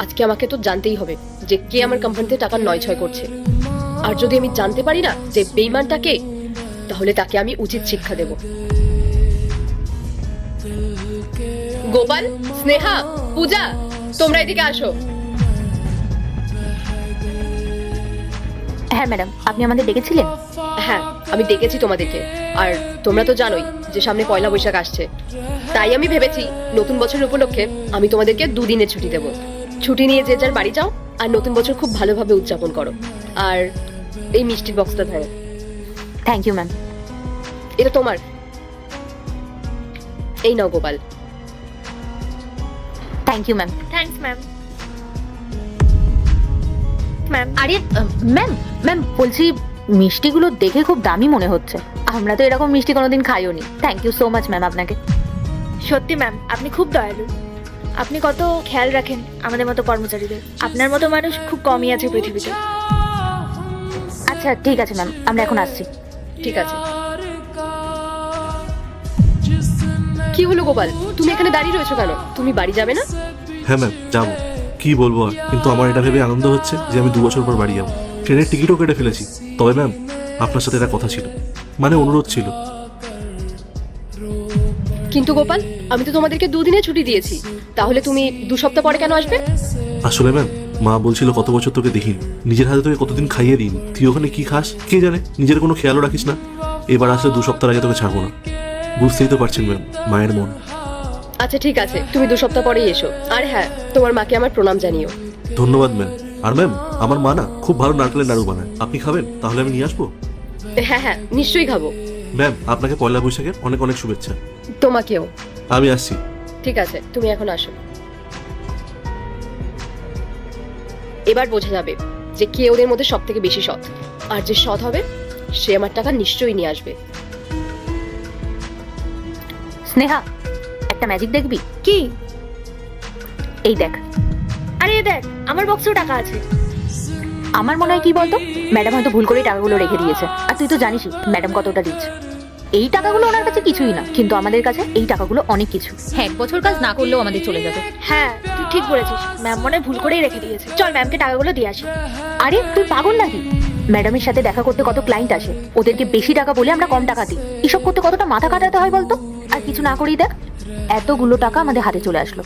আজকে আমাকে তো জানতেই হবে যে কে আমার কোম্পানিতে টাকা নয় ছয় করছে। আর যদি আমি জানতে পারি না যে বেঈমানটা কে, তাহলে তাকে আমি উচিত শিক্ষা দেব। গোপাল, স্নেহা, পূজা, তোমরা এদিকে আসো। হ্যাঁ ম্যাডাম, আপনি আমাদের ডেকেছিলেন? হ্যাঁ, আমি ডেকেছি তোমাদেরকে। আর তোমরা তো জানোই যে সামনে পয়লা বৈশাখ আসছে, তাই আমি ভেবেছি নতুন বছর উপলক্ষে আমি তোমাদেরকে 2 দিনের ছুটি দেব। ছুটি নিয়ে যে যার বাড়ি যাও আর নতুন বছর খুব ভালোভাবে উদযাপন করো। আর এই মিষ্টির বক্সটা ধরো। Thank you ma'am. এটা তোমার। এই নাও Gopal. Thank you ma'am. Thanks ma'am. Ma'am, আরে ম্যাম ম্যাম বলছি, মিষ্টিগুলো দেখে খুব দামি মনে হচ্ছে। আমরা তো এরকম মিষ্টি কোনোদিন খাইও নি। Thank you so much ma'am আপনাকে। সত্যি ম্যাম, আপনি খুব দয়ালু। আপনি কত খেয়াল রাখেন আমাদের মতো কর্মচারীদের। আপনার মতো মানুষ খুব কমই আছে পৃথিবীতে। আচ্ছা ঠিক আছে ম্যাম, আমরা এখন আসছি। ঠিক আছে। কি হলো গোপাল, তুমি এখানে দাঁড়িয়ে রয়েছো কেন? তুমি বাড়ি যাবে না? হ্যাঁ ম্যাম, যাবো। কি বলবো আর, কিন্তু আমার এটা ভেবে আনন্দ হচ্ছে যে আমি 2 বছর পর বাড়ি যাবো। ট্রেনের টিকিটও কেটে ফেলেছি। তবে ম্যাম, আপনার সাথে একটা কথা ছিল, মানে অনুরোধ ছিল। কিন্তু গোপাল, আমি তো তোমাদেরকে 2 দিনের ছুটি দিয়েছি, তাহলে তুমি 2 সপ্তাহ পরে কেন আসবে? আসলে ম্যাম, মা বলছিল কত বছর তোকে দেখিনি, নিজের হাতে তোকে কতদিন খাইয়ে দিইনি, তুই ওখানে কি খাস কে জানে, নিজের কোনো খেয়ালও রাখিস না। এবার আসলে 2 সপ্তাহ আগে তোকে ছাড়বো না। বুঝতেই তো পারছেন ম্যাম, মায়ের মন। আচ্ছা ঠিক আছে, তুমি 2 সপ্তাহ পরেই এসো। আর হ্যাঁ, তোমার মাকে আমার প্রণাম জানিও। ধন্যবাদ ম্যাম। আর ম্যাম, আমার মা না খুব ভালো নারকেলের নাড়ু বানায়, আপনি খাবেন? তাহলে আমি নিয়ে আসবো। হ্যাঁ হ্যাঁ, নিশ্চয়ই খাবো। ম্যাম, আপনাকে পয়লা বৈশাখের অনেক অনেক শুভেচ্ছা। তোমাকেও। আমি আসছি। ঠিক আছে, তুমি এখন আসো। এবার বোঝা যাবে যে কে ওদের মধ্যে সব থেকে বেশি সৎ। আর যে সৎ হবে সে আমার টাকা নিশ্চয়ই নিয়ে আসবে। স্নেহা, একটা ম্যাজিক দেখবি? কি? এই দেখ। আরে দেখ, আমার বক্সেও টাকা আছে। আমার মনে হয় কি বলতো, ম্যাডাম হয়তো ভুল করে টাকাগুলো রেখে দিয়েছে। আর তুই তো জানিসই ম্যাডাম কতটা দিচ্ছে। এই টাকাগুলো ওনার কাছে কিছুই না, কিন্তু আমাদের কাছে এই টাকাগুলো অনেক কিছু। হ্যাঁ, 1 বছর কাজ না করলেও আমাদের চলে যাবে। হ্যাঁ, তুই ঠিক বলেছিস। ম্যাম মনে হয় ভুল করেই রেখে দিয়েছে। চল ম্যামকে টাকাগুলো দিয়ে আসি। আরে তুই পাগল নাকি? ম্যাডামের সাথে দেখা করতে কত ক্লায়েন্ট আসে, ওদেরকে বেশি টাকা বলে আমরা কম টাকা দিই। এসব করতে কতটা মাথা কাটাতে হয় বলতো? আর কিছু না করেই দেখ, এতগুলো টাকা আমাদের হাতে চলে আসলো।